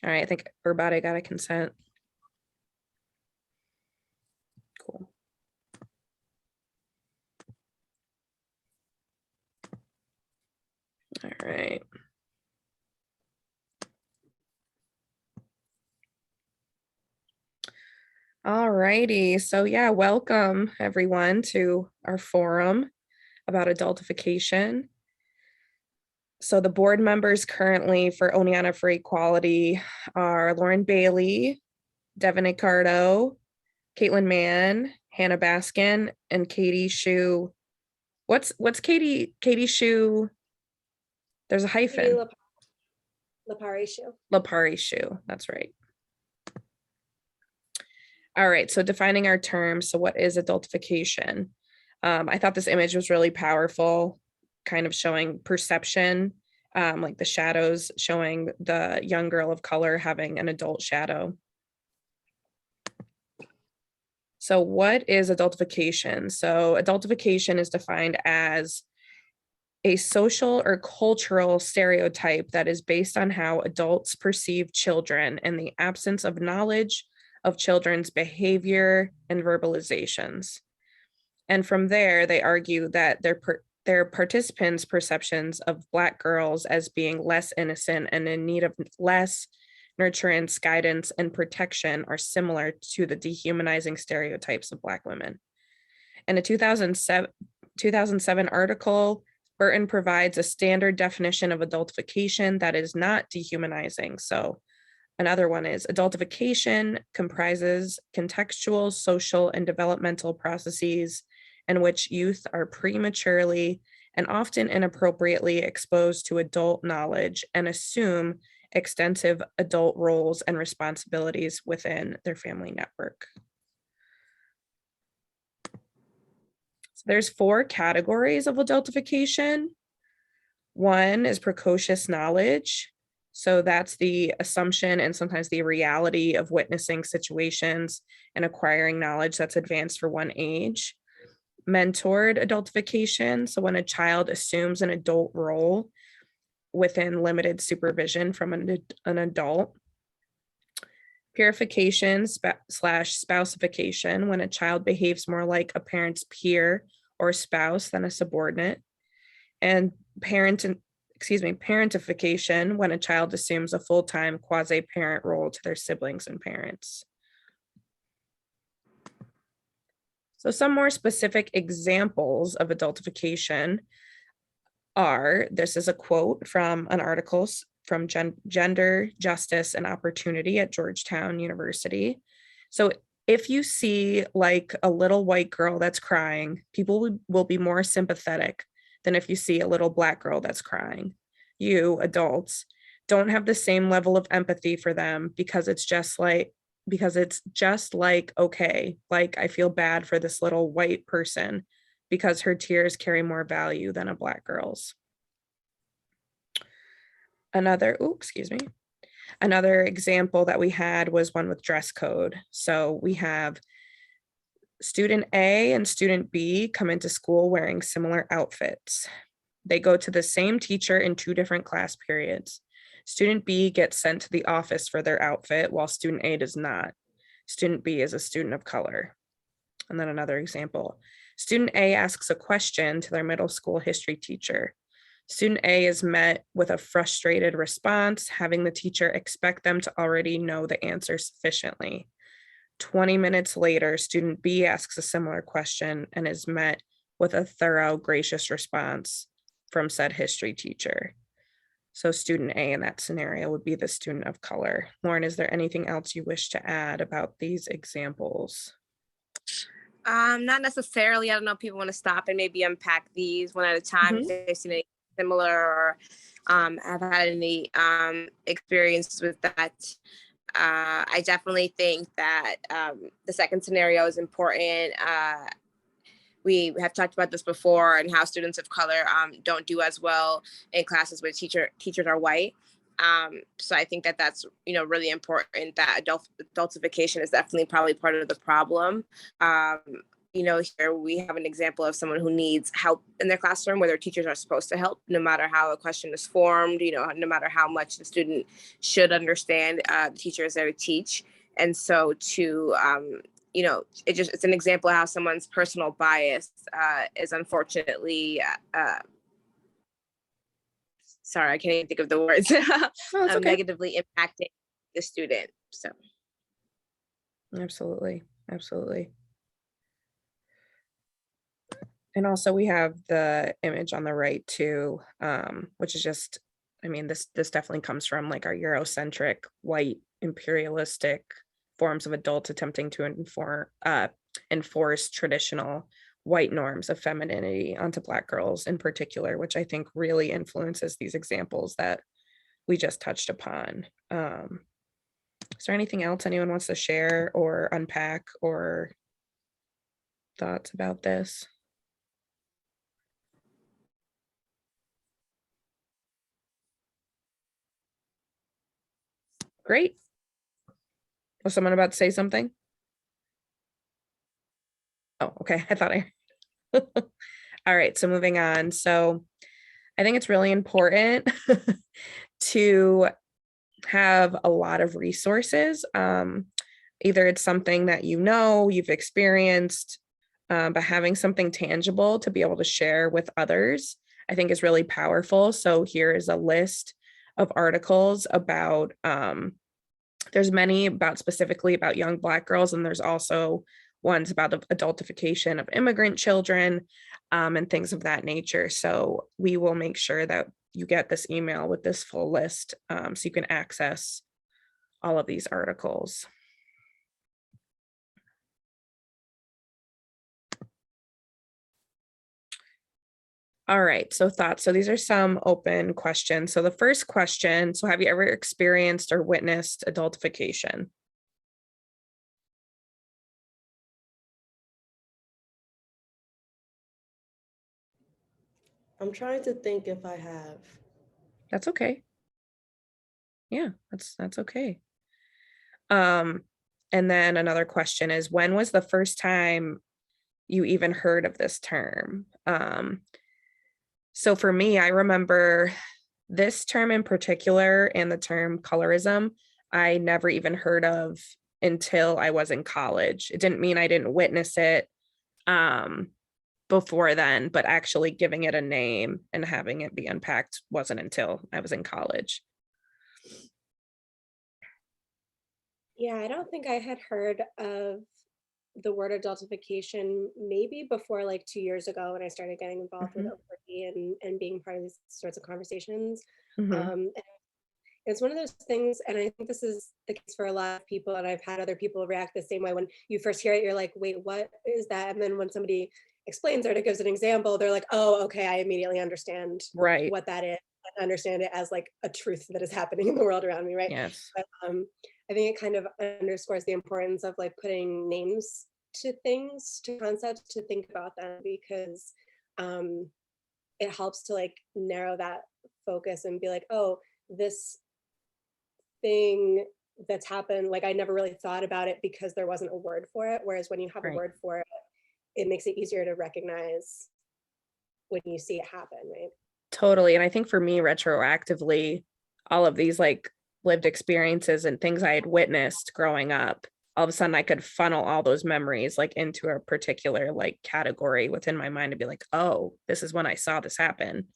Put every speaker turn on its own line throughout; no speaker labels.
All right, I think everybody got a consent. Cool. All right. All righty. So yeah, welcome everyone to our forum about adultification. So the board members currently for Oneana for Equality are Lauren Bailey, Devin Ricardo, Caitlin Mann, Hannah Baskin, and Katie Shu. What's Katie Shu? There's a hyphen.
Lapari Shu.
Lapari Shu. That's right. All right. So defining our terms. So what is adultification? I thought this image was really powerful, kind of showing perception, like the shadows showing the young girl of color having an adult shadow. So what is adultification? So adultification is defined as a social or cultural stereotype that is based on how adults perceive children in the absence of knowledge of children's behavior and verbalizations. And from there, they argue that their participants' perceptions of Black girls as being less innocent and in need of less nurturance, guidance, and protection are similar to the dehumanizing stereotypes of Black women. In a 2007 article, Burton provides a standard definition of adultification that is not dehumanizing. So another one is adultification comprises contextual, social, and developmental processes in which youth are prematurely and often inappropriately exposed to adult knowledge and assume extensive adult roles and responsibilities within their family network. So there's 4 categories of adultification. One is precocious knowledge. So that's the assumption and sometimes the reality of witnessing situations and acquiring knowledge that's advanced for one age. Mentored adultification. So when a child assumes an adult role within limited supervision from an adult. Purification / spouseification, when a child behaves more like a parent's peer or spouse than a subordinate. And parentification, when a child assumes a full-time quasi-parent role to their siblings and parents. So some more specific examples of adultification are, this is a quote from an article from Gender, Justice, and Opportunity at Georgetown University. So if you see like a little white girl that's crying, people will be more sympathetic than if you see a little Black girl that's crying. You, adults, don't have the same level of empathy for them because it's just like, okay, like I feel bad for this little white person because her tears carry more value than a Black girl's. Another example that we had was one with dress code. So we have student A and student B come into school wearing similar outfits. They go to the same teacher in 2 different class periods. Student B gets sent to the office for their outfit while student A does not. Student B is a student of color. And then another example, student A asks a question to their middle school history teacher. Student A is met with a frustrated response, having the teacher expect them to already know the answer sufficiently. 20 minutes later, student B asks a similar question and is met with a thorough, gracious response from said history teacher. So student A in that scenario would be the student of color. Lauren, is there anything else you wish to add about these examples?
Not necessarily. I don't know if people want to stop and maybe unpack these one at a time. If they've seen anything similar or have had any experiences with that. I definitely think that the second scenario is important. We have talked about this before and how students of color don't do as well in classes where teachers are white. So I think that that's, really important, that adultification is definitely probably part of the problem. here we have an example of someone who needs help in their classroom where their teachers are supposed to help, no matter how a question is formed, no matter how much the student should understand, the teacher is there to teach. And so it's an example of how someone's personal bias is unfortunately, sorry, I can't even think of the words,
No, it's okay.
negatively impacting the student. So.
Absolutely. Absolutely. And also we have the image on the right too, which is just, this definitely comes from like our Eurocentric, white, imperialistic forms of adults attempting to enforce traditional white norms of femininity onto Black girls in particular, which I think really influences these examples that we just touched upon. Is there anything else anyone wants to share or unpack or thoughts about this? Great. Was someone about to say something? Oh, okay. I thought I. All right. So moving on. So I think it's really important to have a lot of resources. Either it's something that you've experienced, but having something tangible to be able to share with others, I think is really powerful. So here is a list of articles about, there's many specifically about young Black girls, and there's also ones about the adultification of immigrant children, and things of that nature. So we will make sure that you get this email with this full list, so you can access all of these articles. All right, so thoughts. So these are some open questions. So the first question, so have you ever experienced or witnessed adultification?
I'm trying to think if I have.
That's okay. Yeah, that's okay. And then another question is, when was the first time you even heard of this term? So for me, I remember this term in particular and the term colorism, I never even heard of until I was in college. It didn't mean I didn't witness it before then, but actually giving it a name and having it be unpacked wasn't until I was in college.
Yeah, I don't think I had heard of the word adultification maybe before like 2 years ago when I started getting involved with O4D and being part of these sorts of conversations. And it's one of those things, and I think this is the case for a lot of people, and I've had other people react the same way. When you first hear it, you're like, wait, what is that? And then when somebody explains it or gives an example, they're like, oh, okay, I immediately understand
Right.
what that is. I understand it as like a truth that is happening in the world around me, right?
Yes.
But I think it kind of underscores the importance of like putting names to things, to concepts, to think about them, because it helps to like narrow that focus and be like, oh, this thing that's happened, like I never really thought about it because there wasn't a word for it. Whereas when you have a word for it, it makes it easier to recognize when you see it happen, right?
Totally. And I think for me, retroactively, all of these like lived experiences and things I had witnessed growing up, all of a sudden I could funnel all those memories like into a particular like category within my mind to be like, oh, this is when I saw this happen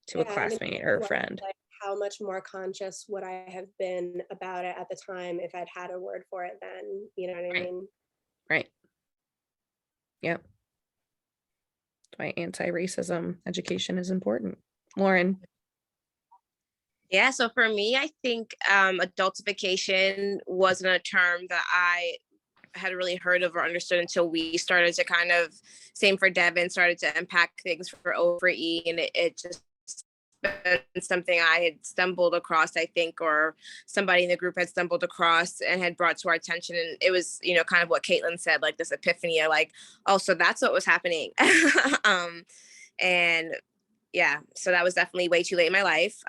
to a classmate or a friend.
Like, how much more conscious would I have been about it at the time if I'd had a word for it then? You know what I mean?
Right. Yep. That's why anti-racism education is important. Lauren.
Yeah, so for me, I think adultification wasn't a term that I had really heard of or understood until we started to kind of, same for Devin, started to unpack things for O4E, and it just been something I had stumbled across, I think, or somebody in the group had stumbled across and had brought to our attention. And it was, kind of what Caitlin said, like this epiphany of like, oh, so that's what was happening. And yeah, so that was definitely way too late in my life,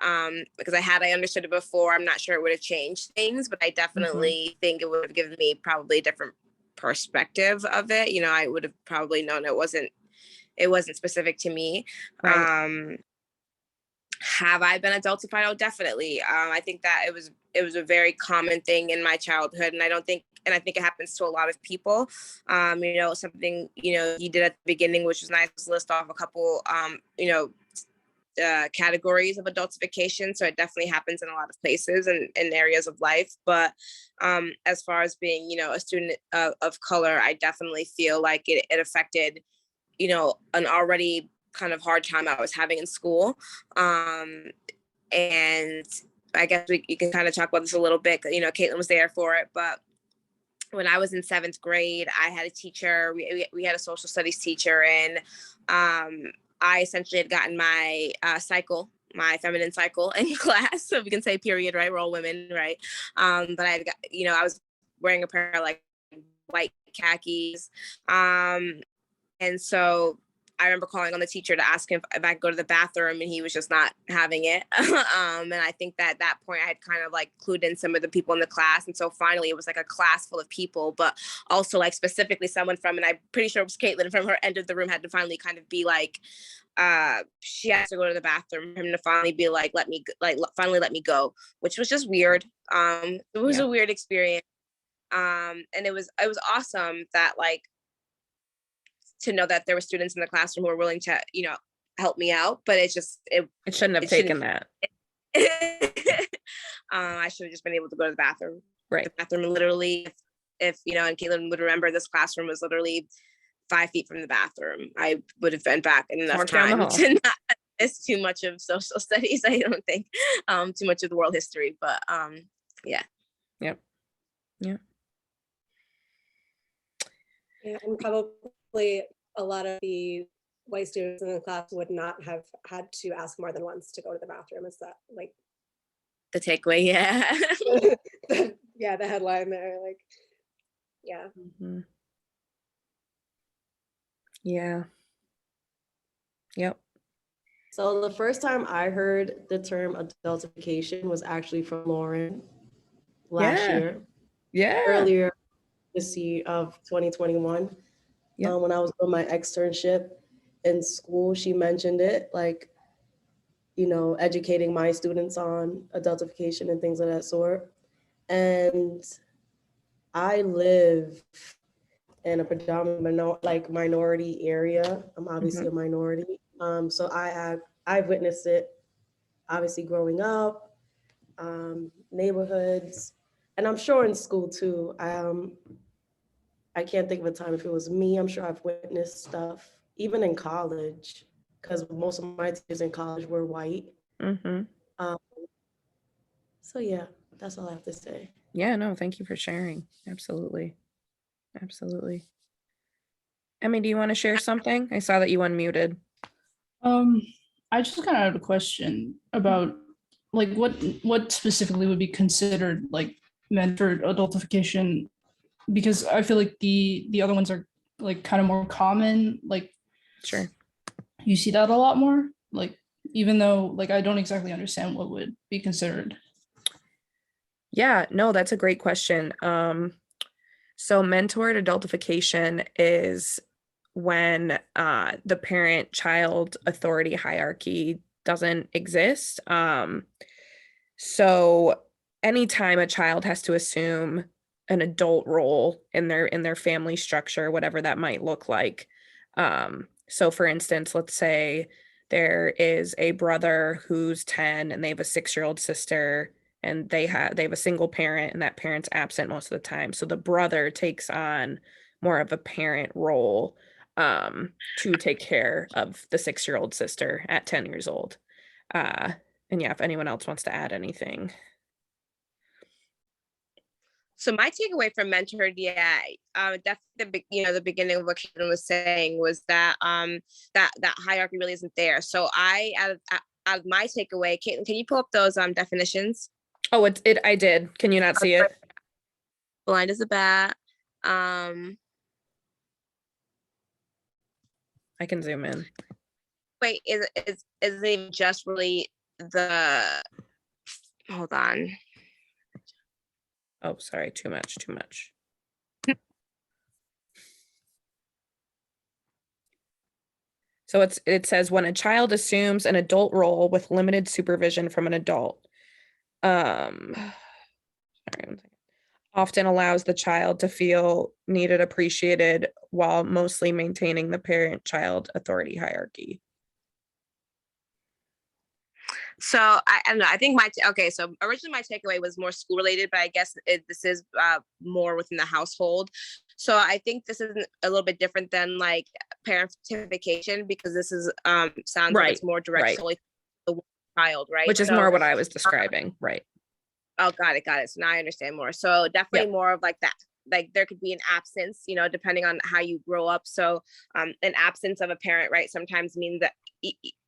because I understood it before, I'm not sure it would have changed things, but I definitely think it would have given me probably a different perspective of it, you know, I would have probably known it wasn't specific to me.
Right.
Have I been adultified? Oh, definitely. I think that it was a very common thing in my childhood, and I think it happens to a lot of people. You know, something, you know, you did at the beginning, which was nice, to list off a couple, you know, categories of adultification. So it definitely happens in a lot of places and in areas of life. But as far as being, you know, a student of color, I definitely feel like it affected, you know, an already kind of hard time I was having in school. And I guess you can kind of talk about this a little bit. You know, Caitlin was there for it, but when I was in 7th grade, I had a teacher. We had a social studies teacher, and I essentially had gotten my cycle, my feminine cycle in class. So we can say period, right? We're all women, right? But I got, you know, I was wearing a pair of like white khakis. And so I remember calling on the teacher to ask him if I could go to the bathroom, and he was just not having it. And I think that at that point I had kind of like clued in some of the people in the class. And so finally it was like a class full of people, but also like specifically someone from, and I'm pretty sure it was Caitlin from her end of the room, had to finally kind of be like, she has to go to the bathroom for him to finally be like, finally let me go, which was just weird. It was a weird experience. And it was awesome that like, to know that there were students in the classroom who were willing to, you know, help me out, but it
shouldn't have taken that.
I should have just been able to go to the bathroom.
Right.
The bathroom, literally, if you know, and Caitlin would remember, this classroom was literally 5 feet from the bathroom. I would have been back in enough time to not miss too much of social studies. I don't think too much of the world history, but yeah.
Yep. Yeah.
Yeah, and probably a lot of the white students in the class would not have had to ask more than once to go to the bathroom. Is that like
the takeaway? Yeah.
Yeah, the headline there, like, yeah.
Mm-hmm. Yeah. Yep.
So the first time I heard the term adultification was actually from Lauren last year.
Yeah.
Earlier this year of 2021.
Yep.
When I was on my externship in school, she mentioned it, like, you know, educating my students on adultification and things of that sort. And I live in a predominant minority area. I'm obviously a minority. So I've witnessed it obviously growing up, neighborhoods, and I'm sure in school too. I can't think of a time if it was me. I'm sure I've witnessed stuff, even in college, because most of my teachers in college were white. So yeah, that's all I have to say.
Yeah, no, thank you for sharing. Absolutely. Absolutely. Emmy, do you want to share something? I saw that you unmuted.
I just kind of had a question about like what specifically would be considered like meant for adultification, because I feel like the other ones are like kind of more common. Like,
Sure.
you see that a lot more. Like, even though like I don't exactly understand what would be considered.
Yeah, no, that's a great question. So mentored adultification is when the parent-child authority hierarchy doesn't exist. So anytime a child has to assume an adult role in their family structure, whatever that might look like. So for instance, let's say there is a brother who's 10 and they have a 6-year-old sister, and they have a single parent, and that parent's absent most of the time. So the brother takes on more of a parent role to take care of the 6-year-old sister at 10 years old. And yeah, if anyone else wants to add anything.
So my takeaway from mentored, definitely the beginning of what Caitlin was saying was that that hierarchy really isn't there. So out of my takeaway, Caitlin, can you pull up those definitions?
Oh, I did. Can you not see it?
Blind as a bat.
I can zoom in.
Wait, is it even just really the? Hold on.
Oh, sorry, too much. So it says when a child assumes an adult role with limited supervision from an adult, sorry, one second, often allows the child to feel needed, appreciated, while mostly maintaining the parent-child authority hierarchy.
So I don't know. I think so originally my takeaway was more school related, but I guess this is more within the household. So I think this is a little bit different than like parentification, because this is sounds like it's more direct solely to the child, right?
Which is more what I was describing, right?
Oh, got it. So now I understand more. So definitely more of like that. Like there could be an absence, depending on how you grow up. So an absence of a parent, right, sometimes means that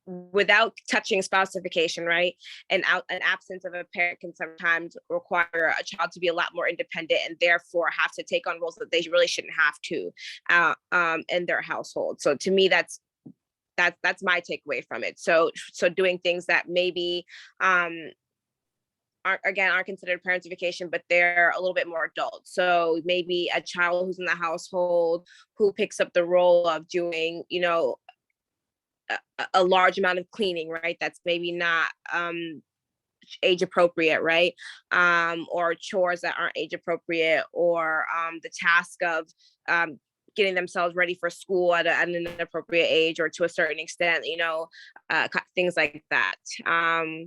without touching spousification, right, an absence of a parent can sometimes require a child to be a lot more independent and therefore have to take on roles that they really shouldn't have to in their household. So to me, that's my takeaway from it. So doing things that maybe aren't considered parentification, but they're a little bit more adult. So maybe a child who's in the household who picks up the role of doing, a large amount of cleaning, right? That's maybe not age appropriate, right? Or chores that aren't age appropriate, or the task of getting themselves ready for school at an appropriate age or to a certain extent, things like that,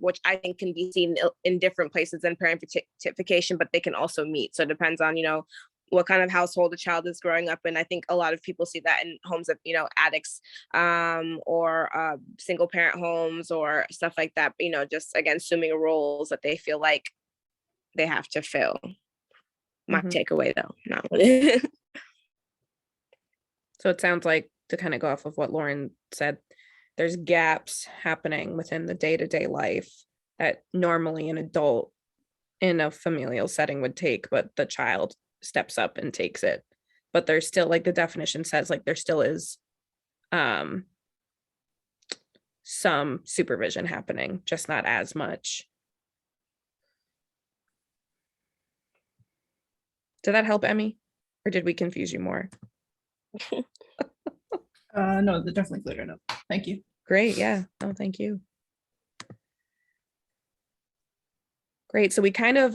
which I think can be seen in different places in parentification, but they can also meet. So it depends on, what kind of household the child is growing up in. I think a lot of people see that in homes of, addicts or single parent homes or stuff like that, just again, assuming roles that they feel like they have to fill. My takeaway though, not what
So it sounds like, to kind of go off of what Lauren said, there's gaps happening within the day-to-day life that normally an adult in a familial setting would take, but the child steps up and takes it. But there's still, like the definition says, like there still is some supervision happening, just not as much. Did that help, Emmy? Or did we confuse you more?
No, they're definitely cleared up. Thank you.
Great. Yeah. Oh, thank you. Great. So we kind of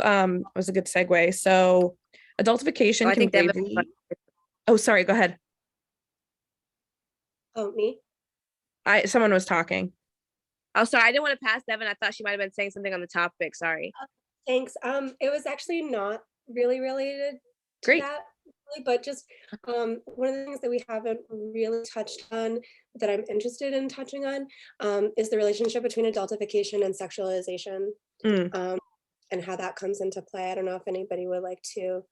was a good segue. So adultification can vary. Oh, sorry. Go ahead.
Oh, me?
Someone was talking.
Oh, sorry. I didn't want to pass Devin. I thought she might have been saying something on the topic. Sorry.
Thanks. It was actually not really related to that, but just one of the things that we haven't really touched on that I'm interested in touching on is the relationship between adultification and sexualization, and how that comes into play. I don't know if anybody would like to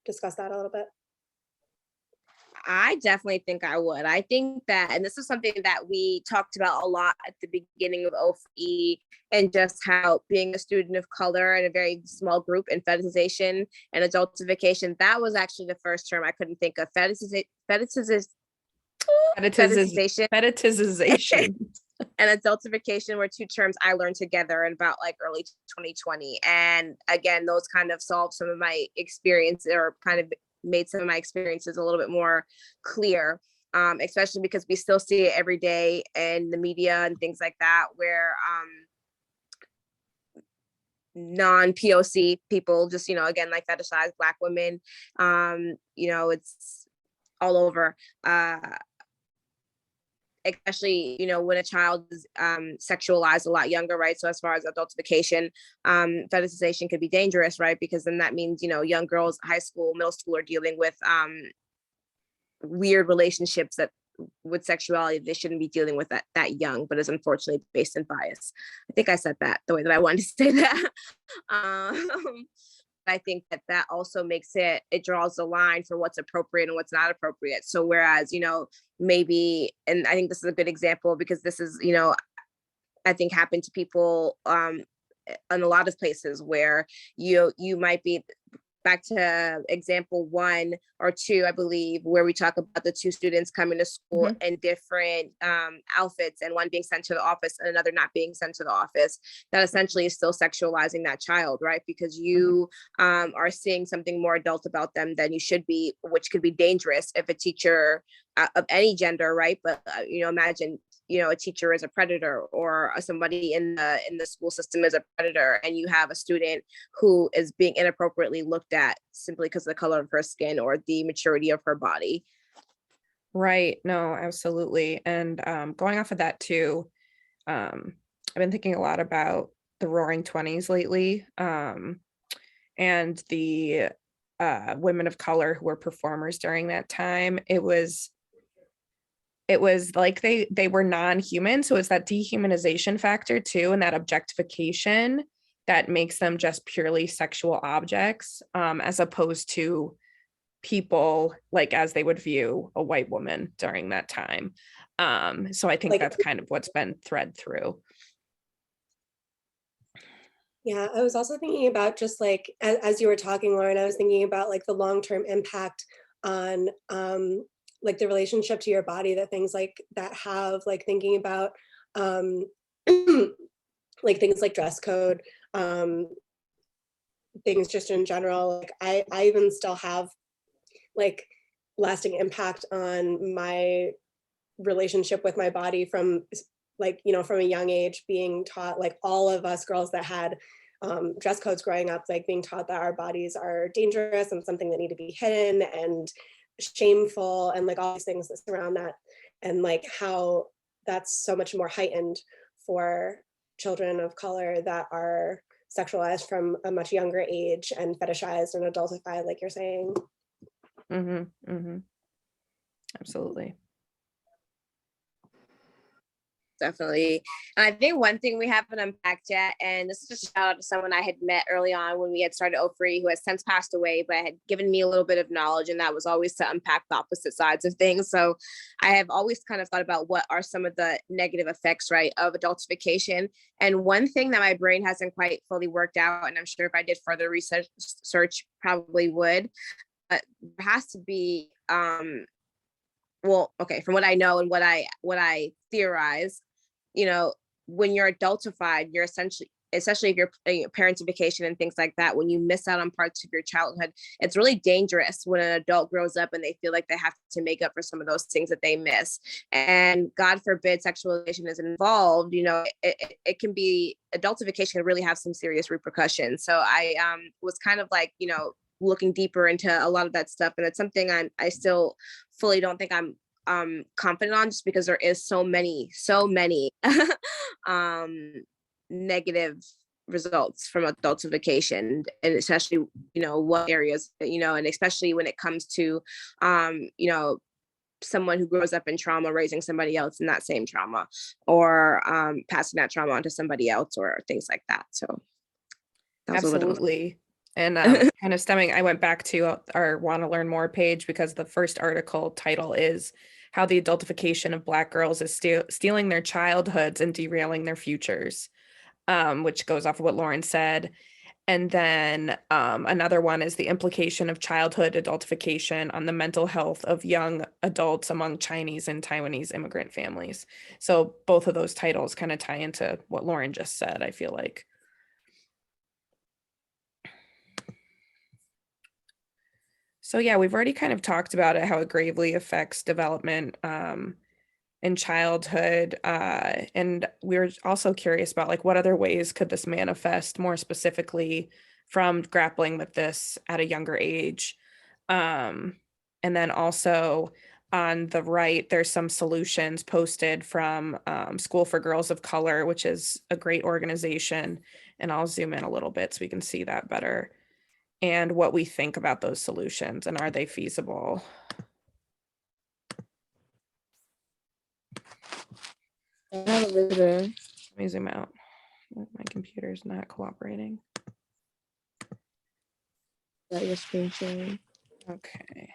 discuss that a little bit.
I definitely think I would. I think that, and this is something that we talked about a lot at the beginning of OFE, and just how being a student of color in a very small group in fetishization and adultification, that was actually the first term I couldn't think of. Fetishization and adultification were two terms I learned together in about like early 2020. And again, those kind of solved some of my experience, or kind of made some of my experiences a little bit more clear, especially because we still see it every day in the media and things like that, where non-POC people just, again, like fetishize Black women. It's all over. Especially, when a child is sexualized a lot younger, right? So as far as adultification, fetishization could be dangerous, right? Because then that means, young girls, high school, middle school, are dealing with weird relationships that with sexuality they shouldn't be dealing with that young, but is unfortunately based in bias. I think I said that the way that I wanted to say that. I think that also makes it draws the line for what's appropriate and what's not appropriate. So whereas, maybe, and I think this is a good example because this is, I think happened to people in a lot of places where you might be back to example 1 or 2, I believe, where we talk about the 2 students coming to school in different outfits, and one being sent to the office and another not being sent to the office, that essentially is still sexualizing that child, right? Because you are seeing something more adult about them than you should be, which could be dangerous if a teacher of any gender, right? But imagine a teacher is a predator, or somebody in the school system is a predator, and you have a student who is being inappropriately looked at simply because of the color of her skin or the maturity of her body.
Right. No, absolutely. And going off of that too, I've been thinking a lot about the Roaring 20s lately, and the women of color who were performers during that time. It was like they were non-human, so it's that dehumanization factor too, and that objectification that makes them just purely sexual objects, as opposed to people like as they would view a white woman during that time. So I think that's kind of what's been thread through.
Yeah, I was also thinking about, just like as you were talking, Lauren, I was thinking about like the long-term impact on like the relationship to your body, that things like that have, like thinking about like things like dress code, things just in general. Like I even still have like lasting impact on my relationship with my body from like, from a young age, being taught, like all of us girls that had dress codes growing up, like being taught that our bodies are dangerous and something that need to be hidden and shameful, and like all these things that surround that, and like how that's so much more heightened for children of color that are sexualized from a much younger age and fetishized and adultified, like you're saying.
Absolutely.
Definitely. And I think one thing we haven't unpacked yet, and this is just a shout out to someone I had met early on when we had started O3, who has since passed away, but had given me a little bit of knowledge, and that was always to unpack the opposite sides of things. So I have always kind of thought about what are some of the negative effects, right, of adultification. And one thing that my brain hasn't quite fully worked out, and I'm sure if I did further research probably would, but there has to be well, okay, from what I know and what I theorize, when you're adultified, you're essentially, especially if you're parentification and things like that, when you miss out on parts of your childhood, it's really dangerous when an adult grows up and they feel like they have to make up for some of those things that they miss. And God forbid sexualization is involved, it can be, adultification can really have some serious repercussions. So I was kind of like, looking deeper into a lot of that stuff, and it's something I still fully don't think I'm confident on, just because there is so many negative results from adultification, and especially what areas, and especially when it comes to someone who grows up in trauma raising somebody else in that same trauma, or passing that trauma on to somebody else, or things like that. So
Absolutely. And kind of stemming, I went back to our Want to Learn More page, because the first article title is How the Adultification of Black Girls is Stealing Their Childhoods and Derailing Their Futures, which goes off of what Lauren said. And then another one is The Implication of Childhood Adultification on the Mental Health of Young Adults Among Chinese and Taiwanese Immigrant Families. So both of those titles kind of tie into what Lauren just said, I feel like. So yeah, we've already kind of talked about it, how it gravely affects development in childhood. And we were also curious about like what other ways could this manifest more specifically from grappling with this at a younger age. And then also on the right, there's some solutions posted from School for Girls of Color, which is a great organization. And I'll zoom in a little bit so we can see that better, and what we think about those solutions and are they feasible.
I have a visitor.
Let me zoom out. My computer's not cooperating.
That your screen sharing.
Okay.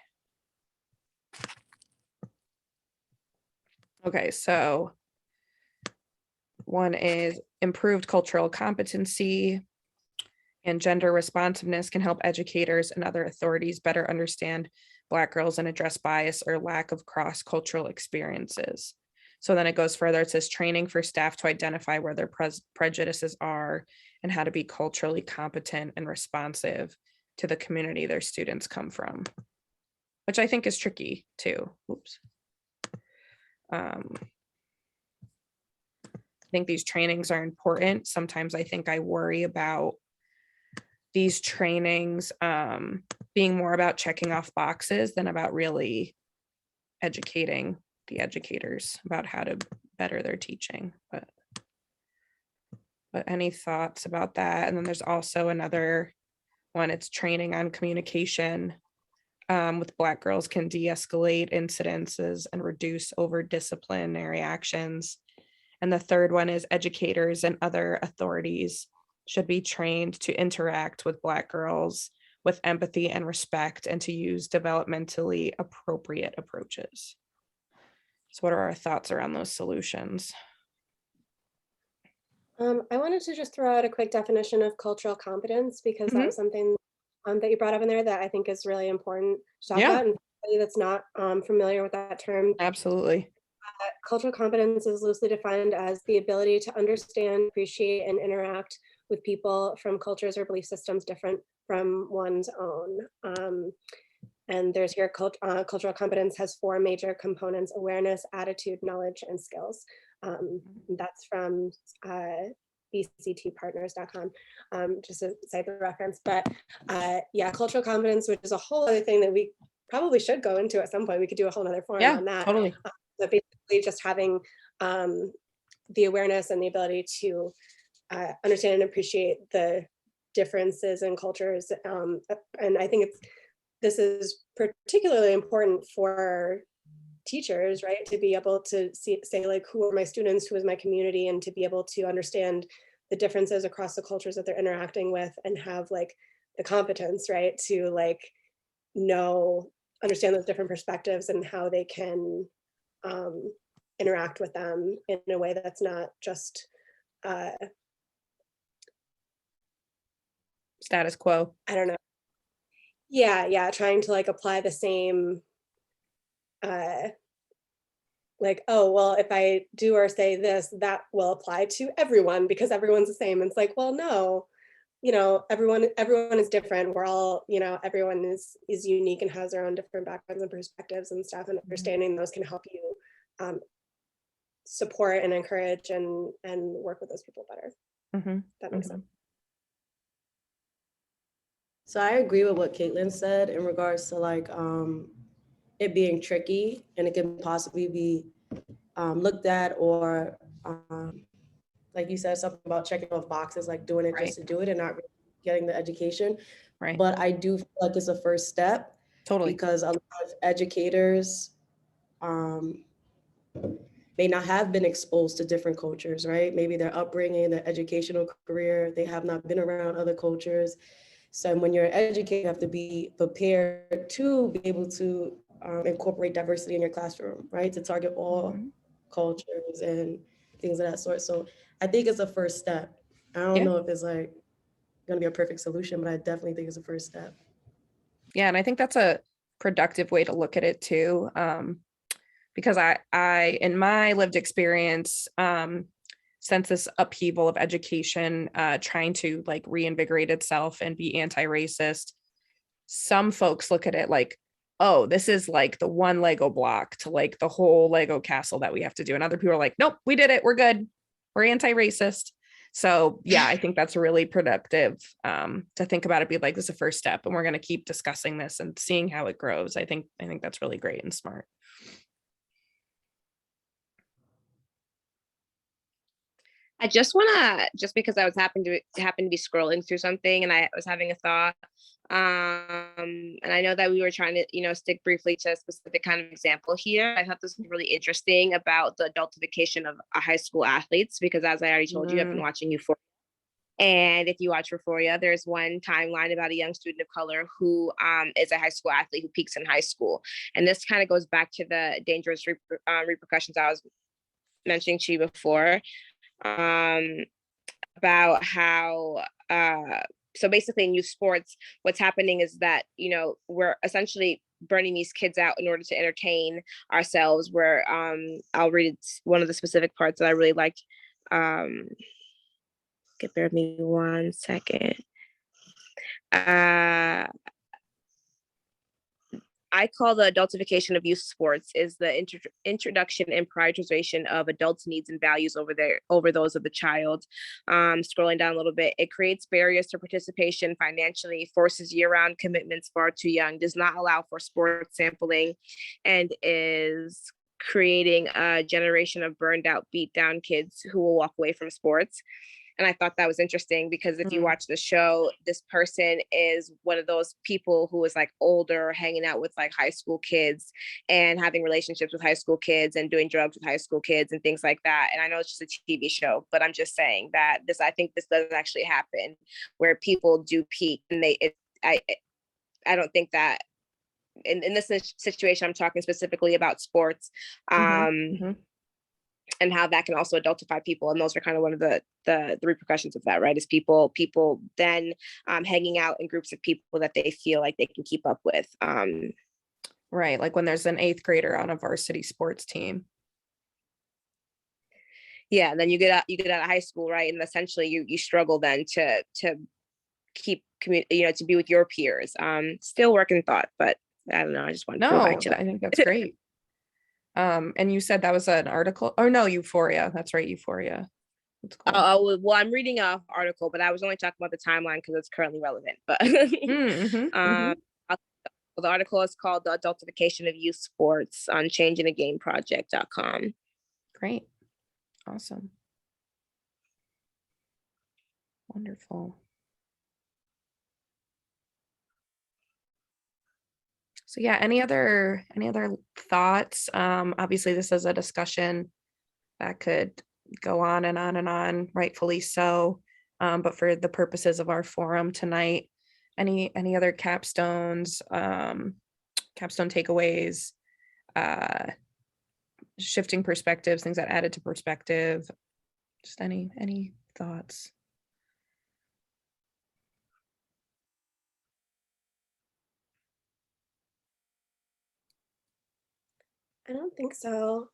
Okay, so one is improved cultural competency, And gender responsiveness can help educators and other authorities better understand Black girls and address bias or lack of cross-cultural experiences. So then it goes further. It says training for staff to identify where their prejudices are and how to be culturally competent and responsive to the community their students come from, which I think is tricky too. Oops. I think these trainings are important. Sometimes I think I worry about these trainings being more about checking off boxes than about really educating the educators about how to better their teaching. But any thoughts about that? And then there's also another one, it's training on communication with Black girls can de-escalate incidences and reduce over disciplinary actions. And the third one is educators and other authorities should be trained to interact with Black girls with empathy and respect and to use developmentally appropriate approaches. So what are our thoughts around those solutions?
I wanted to just throw out a quick definition of cultural competence because that was something that you brought up in there that I think is really important to talk about. And for anybody that's not familiar with that term,
Absolutely.
Cultural competence is loosely defined as the ability to understand, appreciate, and interact with people from cultures or belief systems different from one's own. And there's your cultural competence has 4 major components: awareness, attitude, knowledge, and skills. That's from bctpartners.com, just to cite the reference. But yeah, cultural competence, which is a whole other thing that we probably should go into at some point. We could do a whole other forum on that.
Totally.
But basically just having the awareness and the ability to understand and appreciate the differences in cultures. And I think this is particularly important for teachers, right? To be able to say like, who are my students, who is my community, and to be able to understand the differences across the cultures that they're interacting with and have like the competence, right? To like understand those different perspectives and how they can interact with them in a way that's not just
Status quo.
I don't know. Yeah, trying to like apply the same like, oh, well, if I do or say this, that will apply to everyone because everyone's the same. And it's like, well, no, everyone is different. We're all, everyone is unique and has their own different backgrounds and perspectives and stuff, and understanding those can help you support and encourage and work with those people better. That makes sense.
So I agree with what Caitlin said in regards to like it being tricky, and it can possibly be looked at, or like you said, something about checking off boxes, like doing it just to do it and not really getting the education.
Right.
But I do feel like it's a first step.
Totally.
Because a lot of educators may not have been exposed to different cultures, right? Maybe their upbringing, their educational career, they have not been around other cultures. So when you're an educator, you have to be prepared to be able to incorporate diversity in your classroom, right? To target all cultures and things of that sort. So I think it's a first step. I don't know if it's like gonna be a perfect solution, but I definitely think it's a first step.
Yeah, and I think that's a productive way to look at it too. Because I in my lived experience, since this upheaval of education, trying to like reinvigorate itself and be anti-racist, some folks look at it like, oh, this is like the one Lego block to like the whole Lego castle that we have to do. And other people are like, nope, we did it. We're good. We're anti-racist. So yeah, I think that's really productive to think about it, be like, this is a first step, and we're going to keep discussing this and seeing how it grows. I think that's really great and smart.
I just want to, just because I was happened to be scrolling through something and I was having a thought, and I know that we were trying to, stick briefly to a specific kind of example here. I thought this was really interesting about the adultification of high school athletes, because as I already told you, I've been watching Euphoria. And if you watch Euphoria, there's one timeline about a young student of color who is a high school athlete who peaks in high school. And this kind of goes back to the dangerous repercussions I was mentioning to you before, about how so basically in youth sports, what's happening is that, you know, we're essentially burning these kids out in order to entertain ourselves, where I'll read one of the specific parts that I really liked. Bear with me 1 second. I call the adultification of youth sports is the introduction and prioritization of adults' needs and values over those of the child. Scrolling down a little bit, it creates barriers to participation financially, forces year-round commitments far too young, does not allow for sports sampling, and is creating a generation of burned out, beat down kids who will walk away from sports. And I thought that was interesting because if you watch the show, this person is one of those people who is like older, hanging out with like high school kids and having relationships with high school kids and doing drugs with high school kids and things like that. And I know it's just a TV show, but I'm just saying that I think this doesn't actually happen, where people do peak and I don't think that in this situation, I'm talking specifically about sports. And how that can also adultify people. And those are kind of one of the repercussions of that, right? Is people then hanging out in groups of people that they feel like they can keep up with.
Right. Like when there's an 8th grader on a varsity sports team.
Yeah. And then you get out of high school, right? And essentially you struggle then to keep to be with your peers. Still work in thought, but I don't know. I just wanted to go back to that.
I think that's great. And you said that was an article. Oh no, Euphoria. That's right, Euphoria. That's cool.
Well, I'm reading an article, but I was only talking about the timeline because it's currently relevant. But the article is called "The Adultification of Youth Sports" on ChangeInAGameProject.com.
Great, awesome, wonderful. So yeah, any other thoughts? Obviously this is a discussion that could go on and on and on, rightfully so. But for the purposes of our forum tonight, any other capstones, capstone takeaways, shifting perspectives, things that added to perspective, just any thoughts?
I don't think so.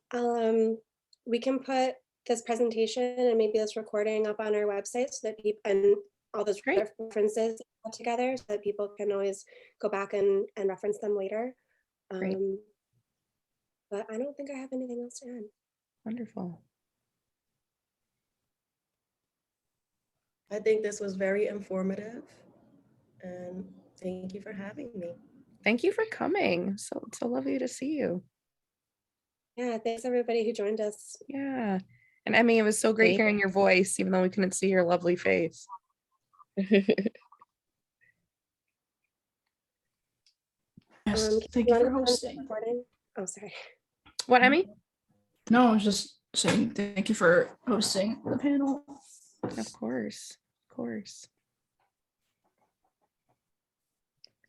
We can put this presentation and maybe this recording up on our website so that people and all those references together so that people can always go back and reference them later. But I don't think I have anything else to add.
Wonderful.
I think this was very informative, and thank you for having me.
Thank you for coming. So lovely to see you.
Yeah, thanks everybody who joined us.
Yeah. And Emmy, it was so great hearing your voice, even though we couldn't see your lovely face.
Yes, thank you for hosting.
Oh, sorry.
What, Emmy?
No, I was just saying thank you for hosting the panel.
Of course. Of course.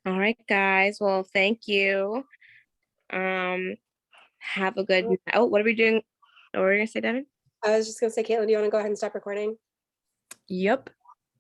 All right, guys. Well, thank you. Have a good night. Oh, what are we doing? What were you gonna say, Devin?
I was just gonna say, Caitlin, do you want to go ahead and stop recording?
Yep.